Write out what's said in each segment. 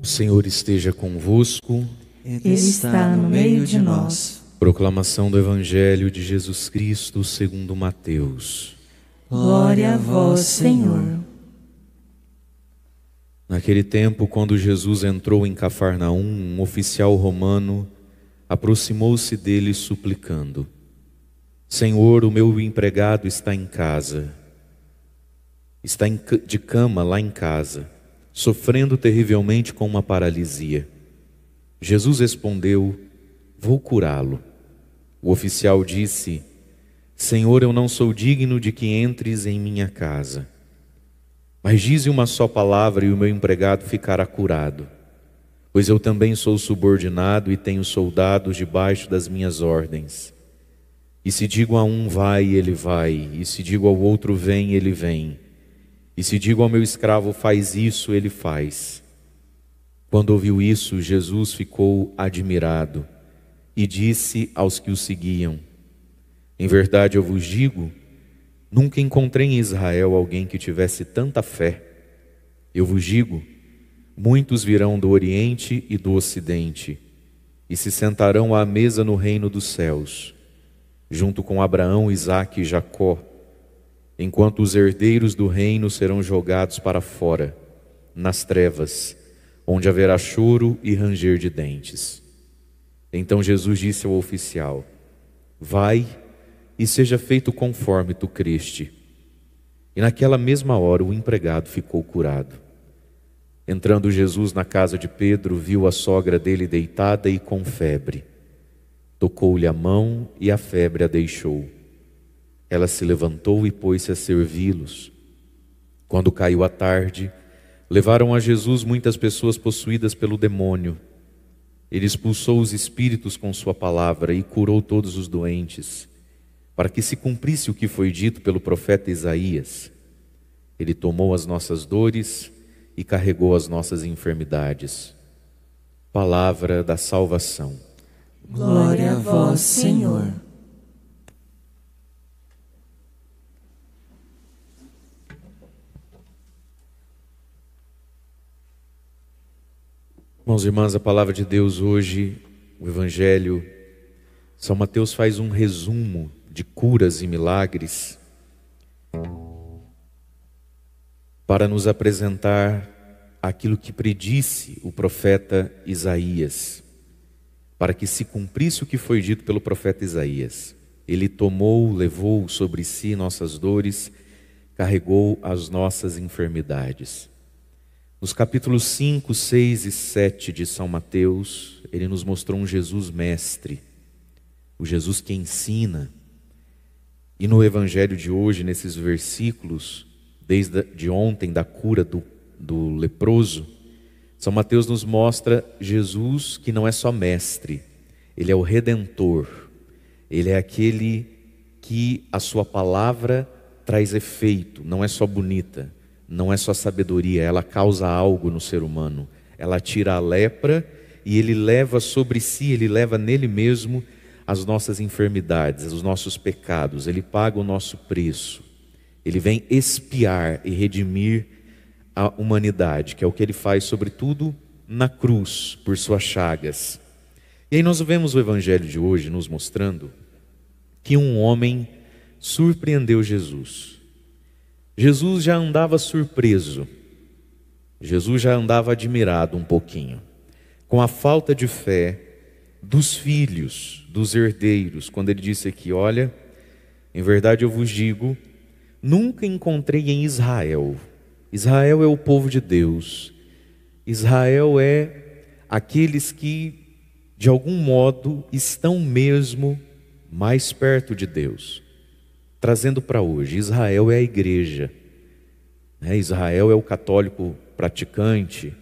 O Senhor esteja convosco. Ele está no meio de nós. Proclamação do Evangelho de Jesus Cristo segundo Mateus. Glória a vós, Senhor. Naquele tempo, quando Jesus entrou em Cafarnaum, um oficial romano aproximou-se dele suplicando: Senhor, o meu empregado está em casa, está de cama lá em casa, sofrendo terrivelmente com uma paralisia. Jesus respondeu: Vou curá-lo. O oficial disse: Senhor, eu não sou digno de que entres em minha casa, mas dize uma só palavra e o meu empregado ficará curado, pois eu também sou subordinado e tenho soldados debaixo das minhas ordens. E se digo a um vai, ele vai, e se digo ao outro vem, ele vem, e se digo ao meu escravo faz isso, ele faz. Quando ouviu isso, Jesus ficou admirado e disse aos que o seguiam: Em verdade eu vos digo, nunca encontrei em Israel alguém que tivesse tanta fé. Eu vos digo, muitos virão do Oriente e do Ocidente e se sentarão à mesa no reino dos céus, junto com Abraão, Isaque e Jacó, enquanto os herdeiros do reino serão jogados para fora, nas trevas, onde haverá choro e ranger de dentes. Então Jesus disse ao oficial: Vai e seja feito conforme tu creste. E naquela mesma hora o empregado ficou curado. Entrando Jesus na casa de Pedro, viu a sogra dele deitada e com febre. Tocou-lhe a mão e a febre a deixou. Ela se levantou e pôs-se a servi-los. Quando caiu a tarde, levaram a Jesus muitas pessoas possuídas pelo demônio. Ele expulsou os espíritos com sua palavra e curou todos os doentes, para que se cumprisse o que foi dito pelo profeta Isaías: Ele tomou as nossas dores e carregou as nossas enfermidades. Palavra da salvação. Glória a vós, Senhor. Irmãos e irmãs, a palavra de Deus hoje, o Evangelho, São Mateus faz um resumo de curas e milagres para nos apresentar aquilo que predisse o profeta Isaías, para que se cumprisse o que foi dito pelo profeta Isaías. Ele tomou, levou sobre si nossas dores, carregou as nossas enfermidades. Nos capítulos 5, 6 e 7 de São Mateus, ele nos mostrou um Jesus mestre, o Jesus que ensina. E no Evangelho de hoje, nesses versículos, desde ontem, da cura do leproso, São Mateus nos mostra Jesus que não é só mestre, ele é o Redentor, ele é aquele que a sua palavra traz efeito, não é só bonita, não é só sabedoria, ela causa algo no ser humano. Ela tira a lepra e ele leva sobre si, ele leva nele mesmo as nossas enfermidades, os nossos pecados. Ele paga o nosso preço. Ele vem expiar e redimir a humanidade, que é o que ele faz sobretudo na cruz, por suas chagas. E aí nós vemos o Evangelho de hoje nos mostrando que um homem surpreendeu Jesus. Jesus já andava surpreso, Jesus já andava admirado um pouquinho com a falta de fé dos filhos, dos herdeiros, quando ele disse aqui: olha, em verdade eu vos digo, nunca encontrei em Israel. Israel é o povo de Deus, Israel é aqueles que de algum modo estão mesmo mais perto de Deus. Trazendo para hoje, Israel é a igreja, Israel é o católico praticante,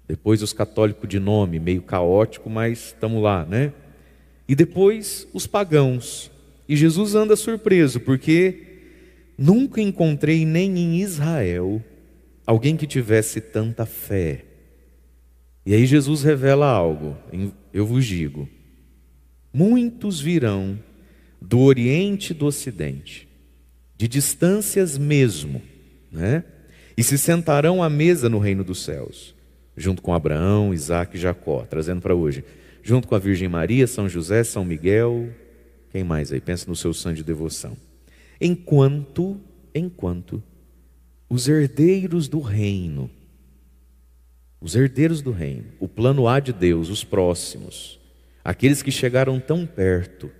depois os católicos de nome, meio caótico, mas estamos lá, né? E depois os pagãos. E Jesus anda surpreso, porque nunca encontrei nem em Israel alguém que tivesse tanta fé. E aí Jesus revela algo: eu vos digo, muitos virão do Oriente e do Ocidente, de distâncias mesmo, né? E se sentarão à mesa no reino dos céus, junto com Abraão, Isaac e Jacó, trazendo para hoje. Junto com a Virgem Maria, São José, São Miguel, quem mais aí? Pensa no seu santo de devoção. Enquanto os herdeiros do reino, o plano A de Deus, os próximos, aqueles que chegaram tão perto,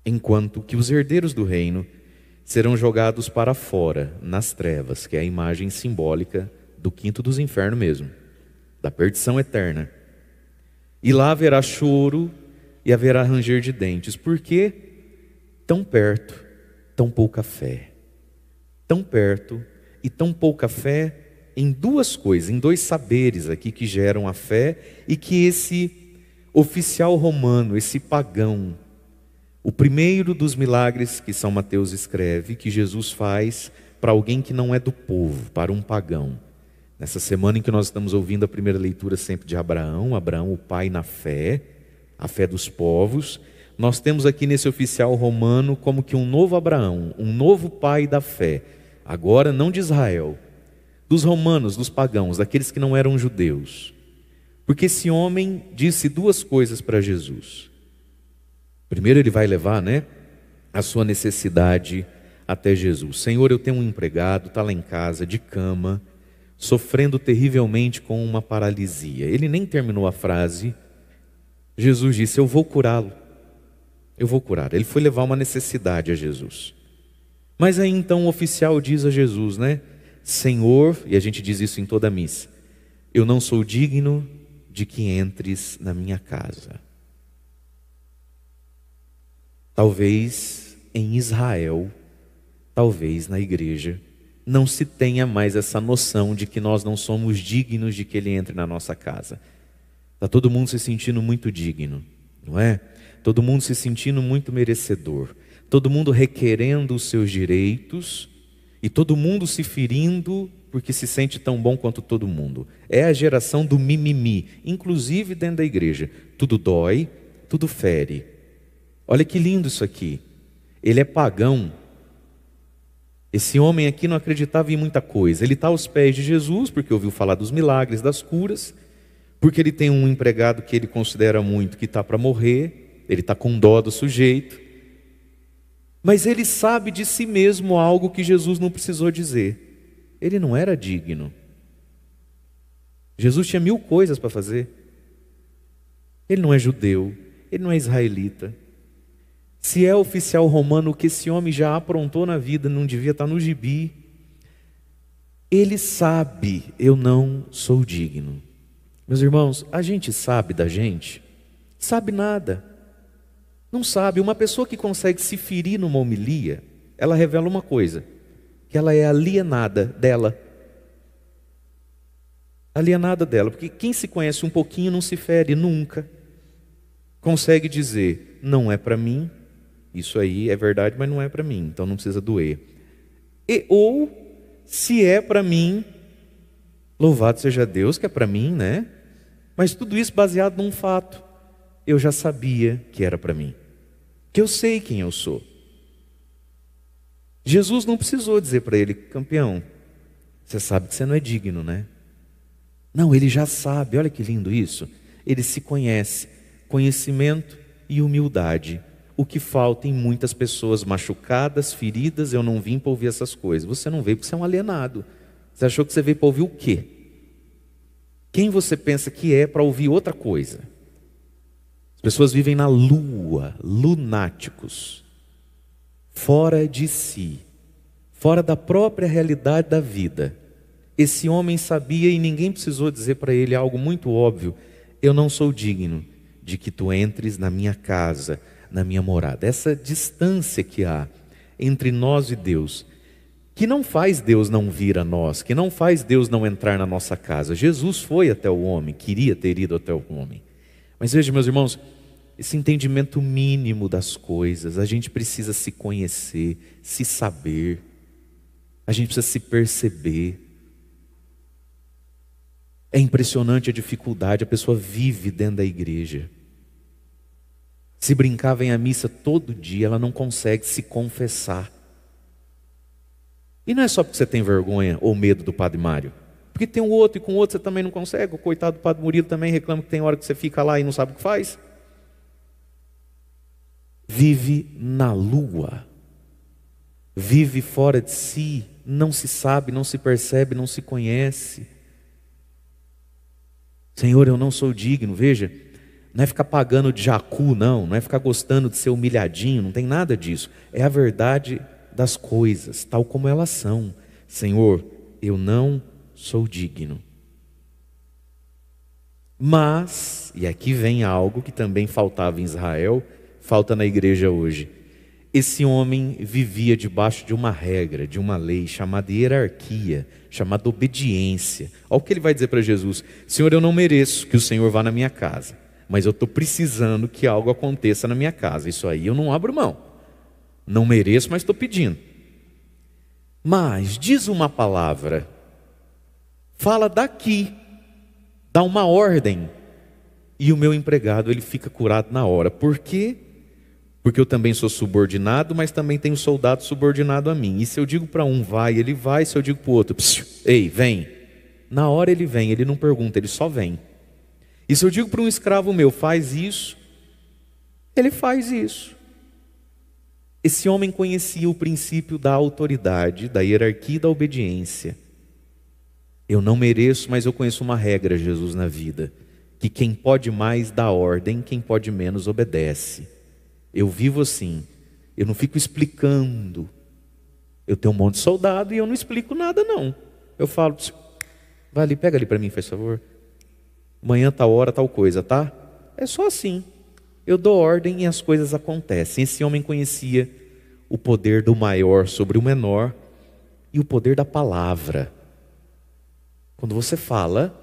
enquanto que os herdeiros do reino serão jogados para fora, nas trevas, que é a imagem simbólica do quinto dos infernos mesmo, da perdição eterna. E lá haverá choro e haverá ranger de dentes. Por quê? Tão perto, tão pouca fé. Tão perto e tão pouca fé em duas coisas, em dois saberes aqui que geram a fé e que esse oficial romano, esse pagão, o primeiro dos milagres que São Mateus escreve, que Jesus faz para alguém que não é do povo, para um pagão. Nessa semana em que nós estamos ouvindo a primeira leitura sempre de Abraão, o pai na fé, a fé dos povos, nós temos aqui nesse oficial romano como que um novo Abraão, um novo pai da fé, agora não de Israel, dos romanos, dos pagãos, daqueles que não eram judeus. Porque esse homem disse duas coisas para Jesus. Primeiro ele vai levar, a sua necessidade até Jesus. Senhor, eu tenho um empregado, está lá em casa, de cama, sofrendo terrivelmente com uma paralisia. Ele nem terminou a frase. Jesus disse, eu vou curá-lo. Eu vou curar. Ele foi levar uma necessidade a Jesus. Mas aí então o oficial diz a Jesus, Senhor, e a gente diz isso em toda a missa, eu não sou digno de que entres na minha casa. Talvez em Israel, talvez na igreja, não se tenha mais essa noção de que nós não somos dignos de que Ele entre na nossa casa. Está todo mundo se sentindo muito digno, não é? Todo mundo se sentindo muito merecedor. Todo mundo requerendo os seus direitos e todo mundo se ferindo porque se sente tão bom quanto todo mundo. É a geração do mimimi, inclusive dentro da igreja. Tudo dói, tudo fere. Olha que lindo isso aqui. Ele é pagão. Esse homem aqui não acreditava em muita coisa. Ele está aos pés de Jesus, porque ouviu falar dos milagres, das curas, porque ele tem um empregado que ele considera muito, que está para morrer, ele está com dó do sujeito, mas ele sabe de si mesmo algo que Jesus não precisou dizer. Ele não era digno. Jesus tinha 1000 coisas para fazer. Ele não é judeu, ele não é israelita. Se é oficial romano, o que esse homem já aprontou na vida não devia estar no gibi. Ele sabe, eu não sou digno. Meus irmãos, a gente sabe da gente? Sabe nada. Não sabe. Uma pessoa que consegue se ferir numa homilia, ela revela uma coisa, que ela é alienada dela. Alienada dela, porque quem se conhece um pouquinho não se fere nunca. Consegue dizer, não é para mim. Isso aí é verdade, mas não é para mim, então não precisa doer. Ou, se é para mim, louvado seja Deus que é para mim, Mas tudo isso baseado num fato. Eu já sabia que era para mim. Que eu sei quem eu sou. Jesus não precisou dizer para ele, campeão, você sabe que você não é digno, Não, ele já sabe, olha que lindo isso. Ele se conhece, conhecimento e humildade. O que falta em muitas pessoas machucadas, feridas, eu não vim para ouvir essas coisas. Você não veio porque você é um alienado. Você achou que você veio para ouvir o quê? Quem você pensa que é para ouvir outra coisa? As pessoas vivem na lua, lunáticos, fora de si, fora da própria realidade da vida. Esse homem sabia e ninguém precisou dizer para ele algo muito óbvio. Eu não sou digno de que tu entres na minha casa, na minha morada. Essa distância que há entre nós e Deus, que não faz Deus não vir a nós, que não faz Deus não entrar na nossa casa. Jesus foi até o homem, queria ter ido até o homem. Mas veja, meus irmãos, esse entendimento mínimo das coisas, a gente precisa se conhecer, se saber, a gente precisa se perceber. É impressionante a dificuldade, a pessoa vive dentro da igreja. Se brincar, vem à missa todo dia, ela não consegue se confessar. E não é só porque você tem vergonha ou medo do Padre Mário. Porque tem um outro e com o outro você também não consegue. O coitado do Padre Murilo também reclama que tem hora que você fica lá e não sabe o que faz. Vive na lua. Vive fora de si. Não se sabe, não se percebe, não se conhece. Senhor, eu não sou digno. Veja, não é ficar pagando de jacu, não é ficar gostando de ser humilhadinho, não tem nada disso. É a verdade das coisas, tal como elas são. Senhor, eu não sou digno. Mas, e aqui vem algo que também faltava em Israel, falta na igreja hoje. Esse homem vivia debaixo de uma regra, de uma lei chamada hierarquia, chamada obediência. Olha o que ele vai dizer para Jesus: Senhor, eu não mereço que o Senhor vá na minha casa, mas eu estou precisando que algo aconteça na minha casa. Isso aí eu não abro mão. Não mereço, mas estou pedindo. Mas diz uma palavra, fala daqui, dá uma ordem, e o meu empregado ele fica curado na hora. Por quê? Porque eu também sou subordinado, mas também tenho soldado subordinado a mim. E se eu digo para um vai, ele vai. Se eu digo para o outro, ei, vem. Na hora ele vem, ele não pergunta, ele só vem. E se eu digo para um escravo meu, faz isso, ele faz isso. Esse homem conhecia o princípio da autoridade, da hierarquia e da obediência. Eu não mereço, mas eu conheço uma regra, Jesus, na vida: que quem pode mais dá ordem, quem pode menos obedece. Eu vivo assim, eu não fico explicando. Eu tenho um monte de soldado e eu não explico nada não. Eu falo, vai ali, pega ali para mim, faz favor. Amanhã tal hora, tal coisa, tá? É só assim. Eu dou ordem e as coisas acontecem. Esse homem conhecia o poder do maior sobre o menor e o poder da palavra. Quando você fala,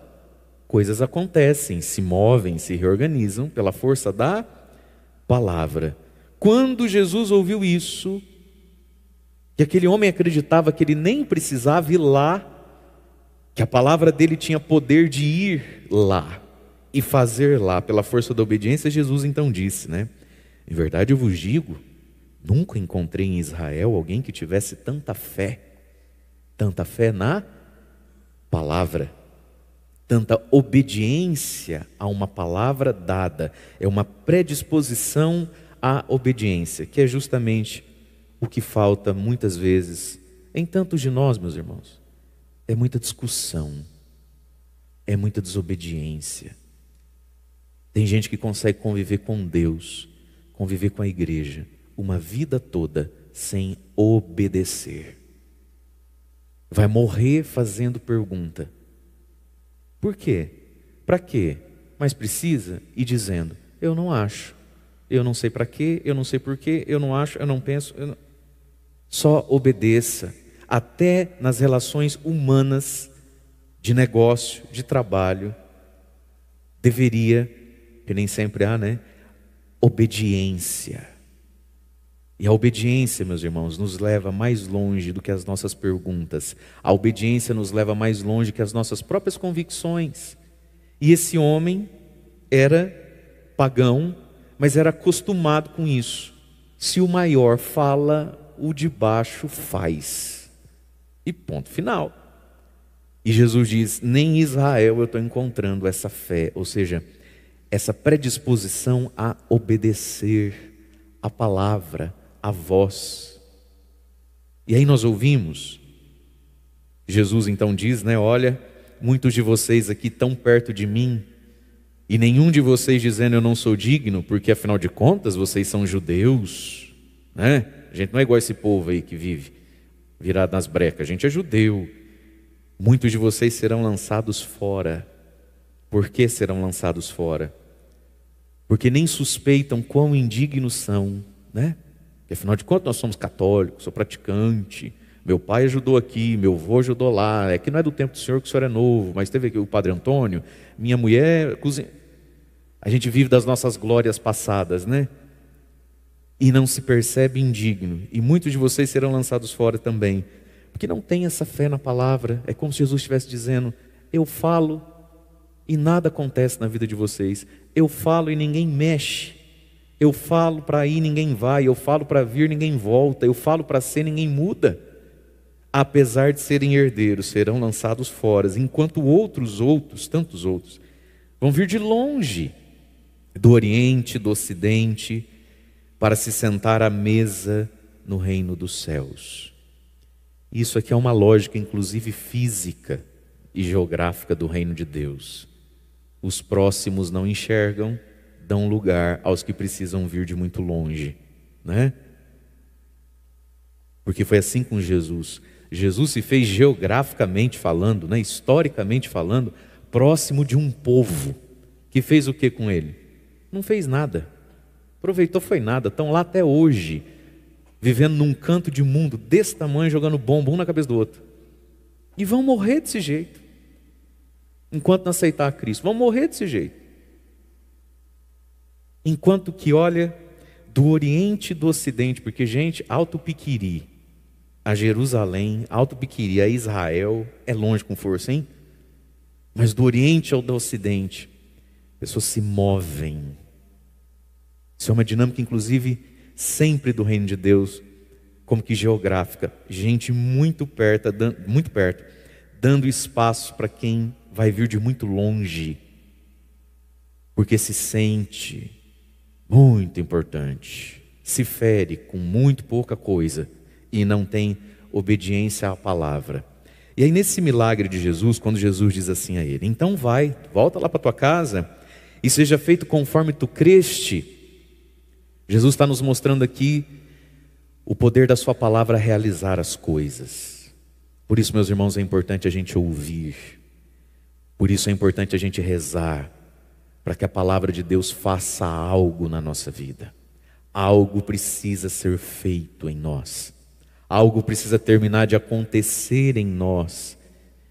coisas acontecem, se movem, se reorganizam pela força da palavra. Quando Jesus ouviu isso, que aquele homem acreditava que ele nem precisava ir lá, que a palavra dele tinha poder de ir lá e fazer lá pela força da obediência, Jesus então disse, em verdade eu vos digo, nunca encontrei em Israel alguém que tivesse tanta fé na palavra, tanta obediência a uma palavra dada. É uma predisposição à obediência, que é justamente o que falta muitas vezes em tantos de nós, meus irmãos. É muita discussão, é muita desobediência. Tem gente que consegue conviver com Deus, conviver com a igreja, uma vida toda sem obedecer. Vai morrer fazendo pergunta. Por quê? Para quê? Mas precisa ir dizendo, eu não acho, eu não sei para quê, eu não sei por quê, eu não acho, eu não penso. Só obedeça. Até nas relações humanas, de negócio, de trabalho, deveria, que nem sempre há, obediência. E a obediência, meus irmãos, nos leva mais longe do que as nossas perguntas. A obediência nos leva mais longe que as nossas próprias convicções. E esse homem era pagão, mas era acostumado com isso. Se o maior fala, o de baixo faz. E ponto final. E Jesus diz, nem em Israel eu estou encontrando essa fé, ou seja, essa predisposição a obedecer a palavra, a voz. E aí nós ouvimos, Jesus então diz, olha, muitos de vocês aqui tão perto de mim, e nenhum de vocês dizendo eu não sou digno, porque afinal de contas vocês são judeus, A gente não é igual esse povo aí que vive virado nas brecas, a gente é judeu. Muitos de vocês serão lançados fora. Por que serão lançados fora? Porque nem suspeitam quão indignos são, Porque afinal de contas nós somos católicos, sou praticante, meu pai ajudou aqui, meu avô ajudou lá, é que não é do tempo do Senhor que o Senhor é novo, mas teve aqui o Padre Antônio, minha mulher cozinha. A gente vive das nossas glórias passadas, E não se percebe indigno, e muitos de vocês serão lançados fora também, porque não tem essa fé na palavra. É como se Jesus estivesse dizendo, eu falo e nada acontece na vida de vocês, eu falo e ninguém mexe. Eu falo para ir, ninguém vai. Eu falo para vir, ninguém volta. Eu falo para ser, ninguém muda. apesar de serem herdeiros, serão lançados fora, enquanto tantos outros, vão vir de longe, do Oriente, do Ocidente, para se sentar à mesa no reino dos céus. Isso aqui é uma lógica, inclusive física e geográfica do reino de Deus. Os próximos não enxergam, dão lugar aos que precisam vir de muito longe, né? Porque foi assim com Jesus. Jesus se fez geograficamente falando, né, historicamente falando, próximo de um povo que fez o que com ele? Não fez nada. Aproveitou foi nada. Estão lá até hoje, vivendo num canto de mundo desse tamanho, jogando bomba um na cabeça do outro. E vão morrer desse jeito. Enquanto não aceitar a Cristo, vão morrer desse jeito. Enquanto que, olha, do Oriente e do Ocidente, porque, gente, Alto Piquiri a Jerusalém, Alto Piquiri a Israel, é longe com força, hein? Mas do Oriente ao do Ocidente, pessoas se movem. Isso é uma dinâmica, inclusive, sempre do reino de Deus, como que geográfica. Gente muito perto, dando espaço para quem vai vir de muito longe, porque se sente muito importante, se fere com muito pouca coisa e não tem obediência à palavra. E aí nesse milagre de Jesus, quando Jesus diz assim a ele: então vai, volta lá para tua casa e seja feito conforme tu creste. Jesus está nos mostrando aqui o poder da sua palavra a realizar as coisas. Por isso, meus irmãos, é importante a gente ouvir. Por isso é importante a gente rezar, para que a palavra de Deus faça algo na nossa vida. Algo precisa ser feito em nós. Algo precisa terminar de acontecer em nós.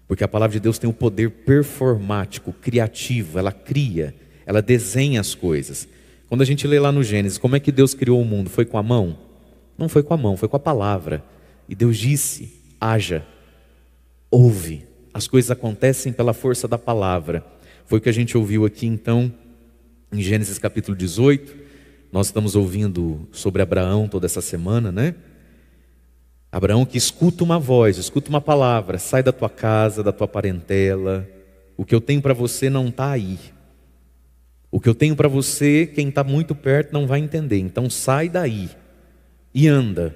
Porque a palavra de Deus tem um poder performático, criativo. Ela cria, ela desenha as coisas. Quando a gente lê lá no Gênesis, como é que Deus criou o mundo? Foi com a mão? Não foi com a mão, foi com a palavra. E Deus disse: haja, ouve. As coisas acontecem pela força da palavra. Foi o que a gente ouviu aqui então, em Gênesis capítulo 18. Nós estamos ouvindo sobre Abraão toda essa semana, né? Abraão que escuta uma voz, escuta uma palavra: sai da tua casa, da tua parentela. O que eu tenho para você não está aí. O que eu tenho para você, quem está muito perto não vai entender. Então sai daí e anda.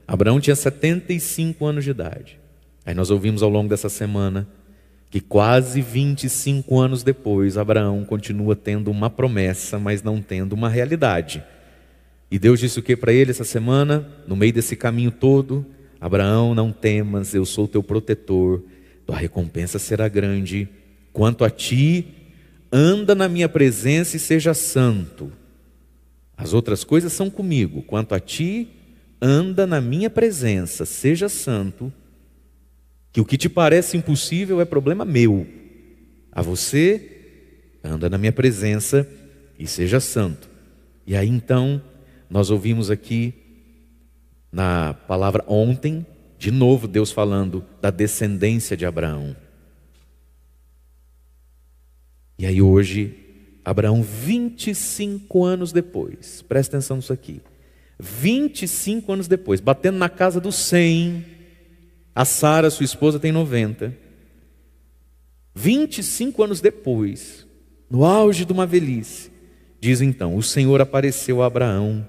Abraão tinha 75 anos de idade. Aí nós ouvimos ao longo dessa semana que quase 25 anos depois, Abraão continua tendo uma promessa, mas não tendo uma realidade. E Deus disse o que para ele essa semana? No meio desse caminho todo: Abraão, não temas, eu sou teu protetor, tua recompensa será grande. Quanto a ti, anda na minha presença e seja santo. As outras coisas são comigo. Quanto a ti, anda na minha presença, seja santo. Que o que te parece impossível é problema meu. A você, anda na minha presença e seja santo. E aí então, nós ouvimos aqui na palavra ontem, de novo Deus falando da descendência de Abraão. E aí hoje, Abraão 25 anos depois, presta atenção nisso aqui, 25 anos depois, batendo na casa dos 100, a Sara, sua esposa, tem 90. 25 anos depois, no auge de uma velhice, diz então: o Senhor apareceu a Abraão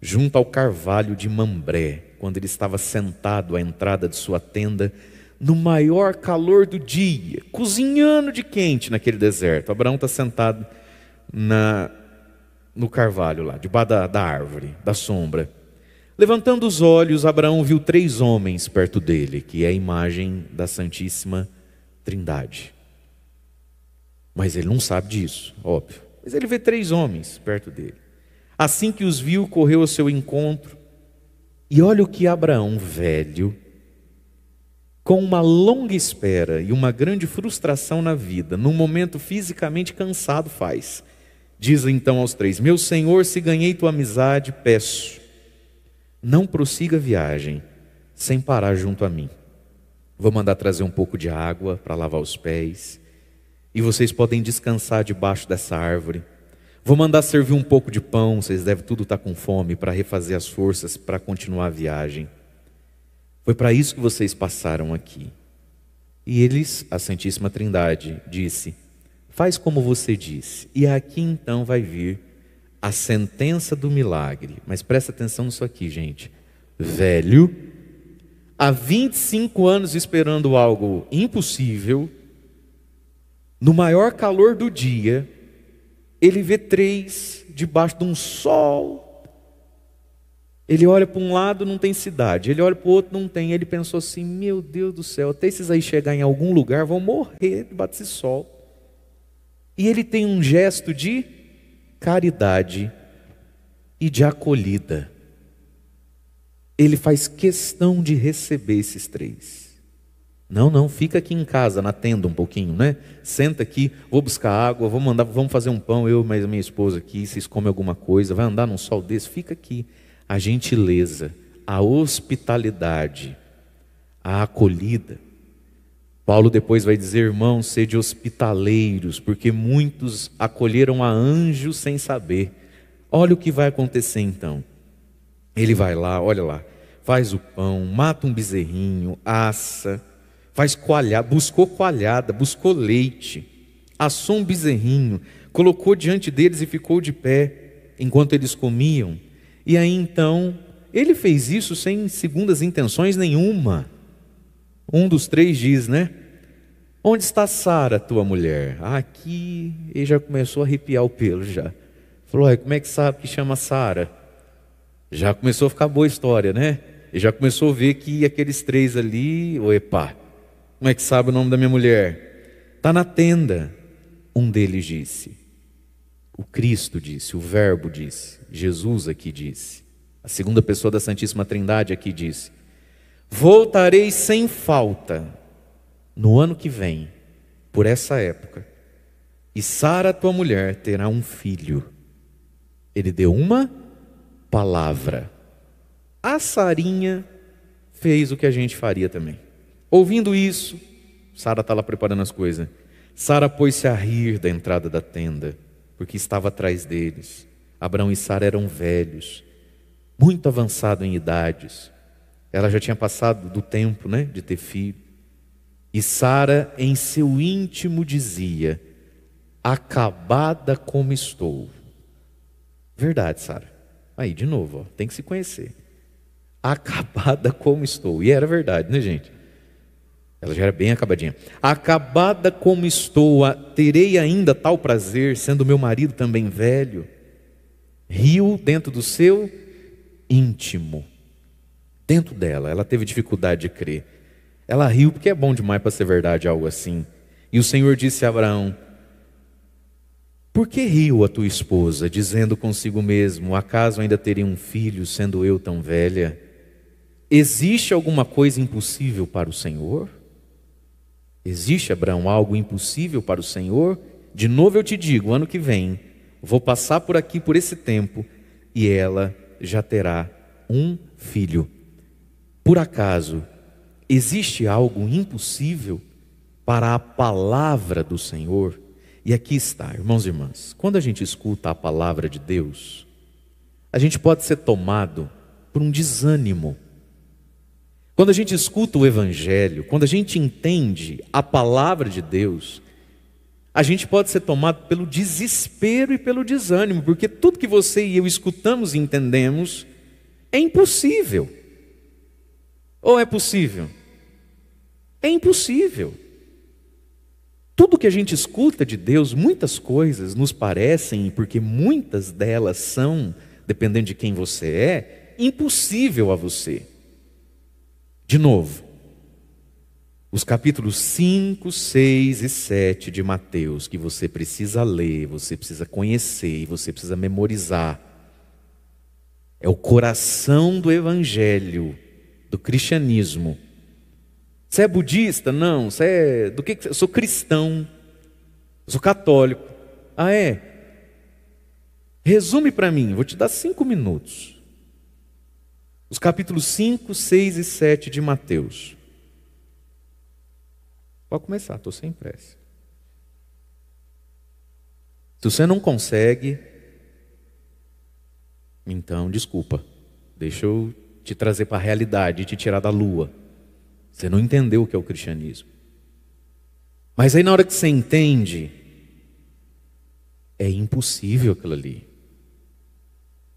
junto ao carvalho de Mambré, quando ele estava sentado à entrada de sua tenda, no maior calor do dia, cozinhando de quente naquele deserto. Abraão está sentado no carvalho lá, debaixo da árvore, da sombra. Levantando os olhos, Abraão viu 3 homens perto dele, que é a imagem da Santíssima Trindade. Mas ele não sabe disso, óbvio. Mas ele vê 3 homens perto dele. Assim que os viu, correu ao seu encontro. E olha o que Abraão, velho, com uma longa espera e uma grande frustração na vida, num momento fisicamente cansado, faz. Diz então aos 3: meu Senhor, se ganhei tua amizade, peço, não prossiga a viagem sem parar junto a mim. Vou mandar trazer um pouco de água para lavar os pés, e vocês podem descansar debaixo dessa árvore. Vou mandar servir um pouco de pão, vocês devem tudo estar com fome, para refazer as forças para continuar a viagem. Foi para isso que vocês passaram aqui. E eles, a Santíssima Trindade, disse: faz como você disse. E aqui então vai vir a sentença do milagre. Mas presta atenção nisso aqui, gente. Velho, há 25 anos esperando algo impossível, no maior calor do dia, ele vê 3 debaixo de um sol. Ele olha para um lado, não tem cidade. Ele olha para o outro, não tem. Ele pensou assim: meu Deus do céu, até esses aí chegar em algum lugar, vão morrer debaixo desse sol. E ele tem um gesto de caridade e de acolhida. Ele faz questão de receber esses 3. Não, fica aqui em casa, na tenda um pouquinho, né? Senta aqui, vou buscar água, vamos fazer um pão, eu e minha esposa aqui, vocês comem alguma coisa, vai andar num sol desse, fica aqui. A gentileza, a hospitalidade, a acolhida. Paulo depois vai dizer: irmãos, sede hospitaleiros, porque muitos acolheram a anjos sem saber. Olha o que vai acontecer então. Ele vai lá, olha lá, faz o pão, mata um bezerrinho, assa, faz coalhada, buscou leite, assou um bezerrinho, colocou diante deles e ficou de pé enquanto eles comiam. E aí então, ele fez isso sem segundas intenções nenhuma. Um dos 3 diz, né? Onde está Sara, tua mulher? Aqui. Ele já começou a arrepiar o pelo já. Falou: como é que sabe que chama Sara? Já começou a ficar boa a história, né? Ele já começou a ver que aqueles 3 ali, opa, como é que sabe o nome da minha mulher? Está na tenda. Um deles disse. O Cristo disse, o Verbo disse, Jesus aqui disse, a segunda pessoa da Santíssima Trindade aqui disse: voltarei sem falta no ano que vem, por essa época, e Sara, tua mulher, terá um filho. Ele deu uma palavra. A Sarinha fez o que a gente faria também. Ouvindo isso, Sara está lá preparando as coisas. Sara pôs-se a rir da entrada da tenda, porque estava atrás deles. Abraão e Sara eram velhos, muito avançados em idades. Ela já tinha passado do tempo, né, de ter filho. E Sara em seu íntimo dizia: acabada como estou. Verdade, Sara. Aí de novo, tem que se conhecer. Acabada como estou. E era verdade, né, gente? Ela já era bem acabadinha. Acabada como estou, terei ainda tal prazer, sendo meu marido também velho? Riu dentro do seu íntimo. Dentro dela, ela teve dificuldade de crer. Ela riu porque é bom demais para ser verdade algo assim. E o Senhor disse a Abraão: por que riu a tua esposa, dizendo consigo mesmo: acaso ainda teria um filho, sendo eu tão velha? Existe alguma coisa impossível para o Senhor? Existe, Abraão, algo impossível para o Senhor? De novo eu te digo, ano que vem, vou passar por aqui por esse tempo, e ela já terá um filho. Por acaso, existe algo impossível para a palavra do Senhor? E aqui está, irmãos e irmãs, quando a gente escuta a palavra de Deus, a gente pode ser tomado por um desânimo. Quando a gente escuta o Evangelho, quando a gente entende a palavra de Deus, a gente pode ser tomado pelo desespero e pelo desânimo, porque tudo que você e eu escutamos e entendemos é impossível. Ou é possível? É impossível. Tudo que a gente escuta de Deus, muitas coisas nos parecem, porque muitas delas são, dependendo de quem você é, impossível a você. De novo, os capítulos 5, 6 e 7 de Mateus, que você precisa ler, você precisa conhecer e você precisa memorizar, é o coração do Evangelho, do cristianismo. Você é budista? Não. Você é do que? Eu sou cristão. Eu sou católico. Ah, é? Resume para mim, vou te dar 5 minutos. Os capítulos 5, 6 e 7 de Mateus. Pode começar, estou sem pressa. Se você não consegue, então desculpa. Deixa eu te trazer para a realidade e te tirar da lua. Você não entendeu o que é o cristianismo. Mas aí na hora que você entende, é impossível aquilo ali.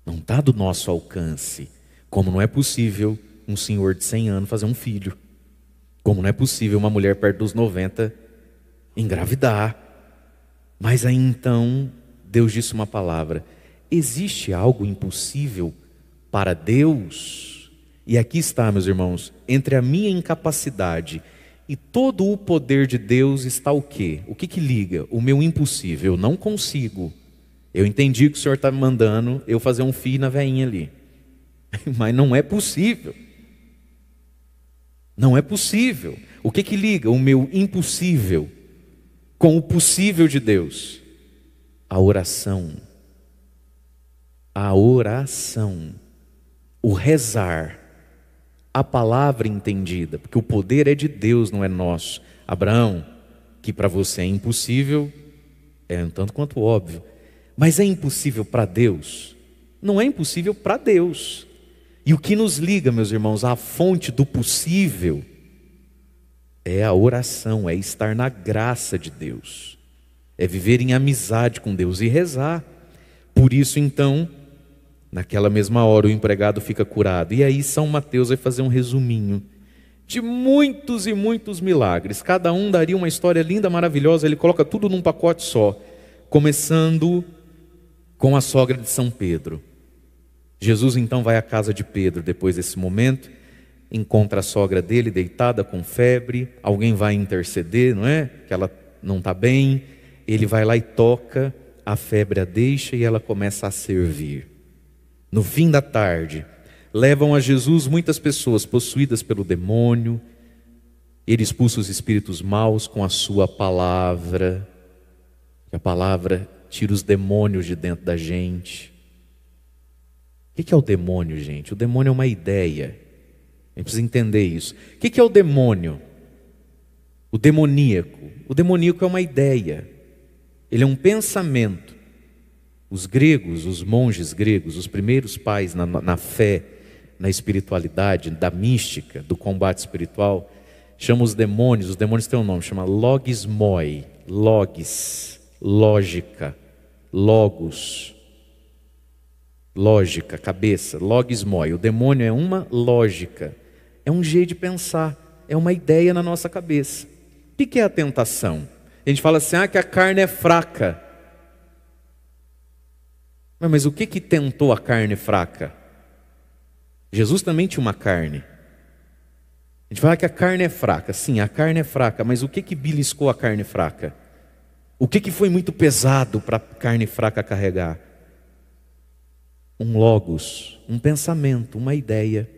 Não está do nosso alcance. Como não é possível um senhor de 100 anos fazer um filho. Como não é possível uma mulher perto dos 90 engravidar. Mas aí então, Deus disse uma palavra: existe algo impossível para Deus? E aqui está, meus irmãos, entre a minha incapacidade e todo o poder de Deus está o quê? O que que liga? O meu impossível. Eu não consigo. Eu entendi que o Senhor está me mandando eu fazer um filho na veinha ali. Mas não é possível. Não é possível. O que que liga o meu impossível com o possível de Deus? A oração. A oração. O rezar. A palavra entendida. Porque o poder é de Deus, não é nosso. Abraão, que para você é impossível, é um tanto quanto óbvio. Mas é impossível para Deus? Não é impossível para Deus. E o que nos liga, meus irmãos, à fonte do possível é a oração, é estar na graça de Deus, é viver em amizade com Deus e rezar. Por isso então, naquela mesma hora o empregado fica curado. E aí São Mateus vai fazer um resuminho de muitos e muitos milagres. Cada um daria uma história linda, maravilhosa. Ele coloca tudo num pacote só, começando com a sogra de São Pedro. Jesus então vai à casa de Pedro depois desse momento, encontra a sogra dele deitada com febre, alguém vai interceder, não é? Que ela não está bem, ele vai lá e toca, a febre a deixa e ela começa a servir. No fim da tarde, levam a Jesus muitas pessoas possuídas pelo demônio, ele expulsa os espíritos maus com a sua palavra, que a palavra tira os demônios de dentro da gente. O que é o demônio, gente? O demônio é uma ideia. A gente precisa entender isso. O que é o demônio? O demoníaco. O demoníaco é uma ideia. Ele é um pensamento. Os gregos, os monges gregos, os primeiros pais na fé, na espiritualidade, da mística, do combate espiritual, chamam os demônios têm um nome, chama logismoi, logis, lógica, logos. Lógica, cabeça, logismoi. O demônio é uma lógica, é um jeito de pensar, é uma ideia na nossa cabeça. O que é a tentação? A gente fala assim, que a carne é fraca. Mas o que tentou a carne fraca? Jesus também tinha uma carne. A gente fala que a carne é fraca. Sim, a carne é fraca, mas o que beliscou a carne fraca? O que foi muito pesado para a carne fraca carregar? Um logos, um pensamento, uma ideia.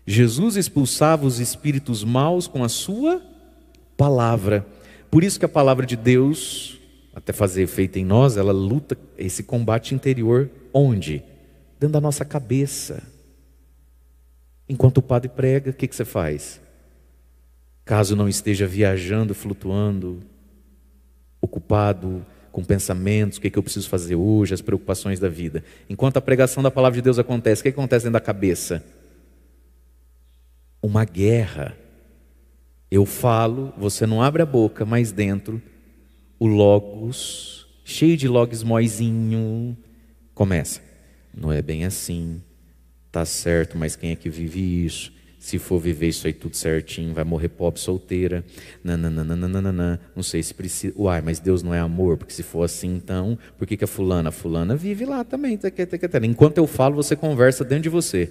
Jesus expulsava os espíritos maus com a sua palavra. Por isso que a palavra de Deus, até fazer efeito em nós, ela luta esse combate interior. Onde? Dentro da nossa cabeça. Enquanto o padre prega, o que você faz? Caso não esteja viajando, flutuando, ocupado com pensamentos, o que eu preciso fazer hoje, as preocupações da vida. Enquanto a pregação da palavra de Deus acontece, o que acontece dentro da cabeça? Uma guerra. Eu falo, você não abre a boca, mas dentro, o logos, cheio de logismoizinho, começa. Não é bem assim, tá certo, mas quem é que vive isso? Se for viver isso aí tudo certinho, vai morrer pobre, solteira. Não sei se precisa. Uai, mas Deus não é amor, porque se for assim, então, por que a fulana? A fulana vive lá também. Enquanto eu falo, você conversa dentro de você.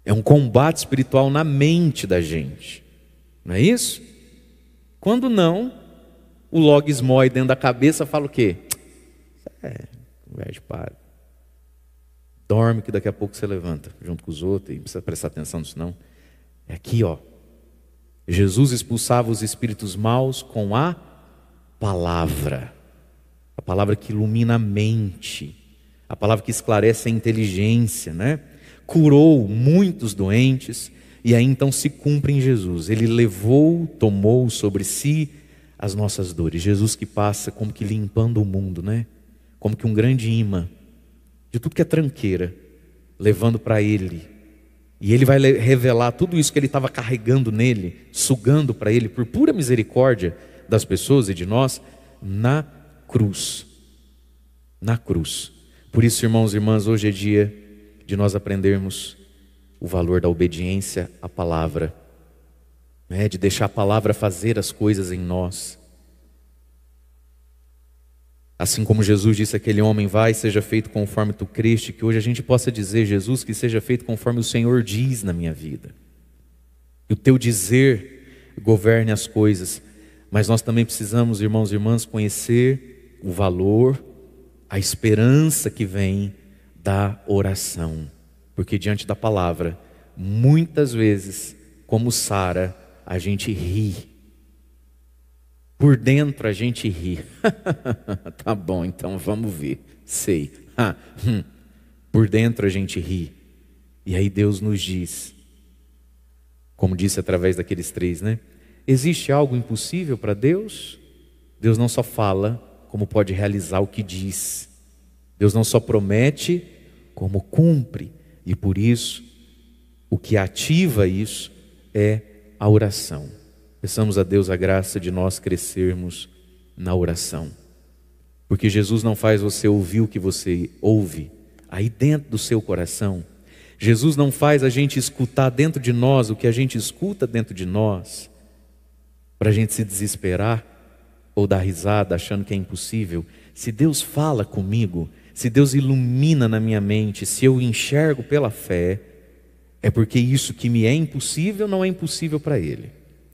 É um combate espiritual na mente da gente. Não é isso? Quando não, o logismoi dentro da cabeça fala o quê? Conversa de padre. Dorme que daqui a pouco você levanta junto com os outros e precisa prestar atenção nisso não. É aqui, ó. Jesus expulsava os espíritos maus com a palavra. A palavra que ilumina a mente. A palavra que esclarece a inteligência, né? Curou muitos doentes e aí então se cumpre em Jesus. Ele levou, tomou sobre si as nossas dores. Jesus que passa como que limpando o mundo, né? Como que um grande imã de tudo que é tranqueira, levando para Ele E Ele vai revelar tudo isso que Ele estava carregando nele, sugando para Ele, por pura misericórdia das pessoas e de nós, na cruz. Na cruz. Por isso, irmãos e irmãs, hoje é dia de nós aprendermos o valor da obediência à palavra, né? De deixar a palavra fazer as coisas em nós. Assim como Jesus disse àquele homem, vai, seja feito conforme tu creste, que hoje a gente possa dizer, Jesus, que seja feito conforme o Senhor diz na minha vida. Que o teu dizer governe as coisas. Mas nós também precisamos, irmãos e irmãs, conhecer o valor, a esperança que vem da oração. Porque diante da palavra, muitas vezes, como Sara, a gente ri. Por dentro a gente ri. Tá bom, então vamos ver. Sei. Por dentro a gente ri. E aí Deus nos diz, como disse através daqueles 3, né? Existe algo impossível para Deus? Deus não só fala, como pode realizar o que diz. Deus não só promete, como cumpre. E por isso, o que ativa isso é a oração. Peçamos a Deus a graça de nós crescermos na oração. Porque Jesus não faz você ouvir o que você ouve aí dentro do seu coração. Jesus não faz a gente escutar dentro de nós o que a gente escuta dentro de nós, para a gente se desesperar ou dar risada achando que é impossível. Se Deus fala comigo, se Deus ilumina na minha mente, se eu enxergo pela fé, é porque isso que me é impossível não é impossível para Ele.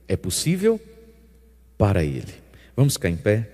É possível para Ele. Vamos ficar em pé?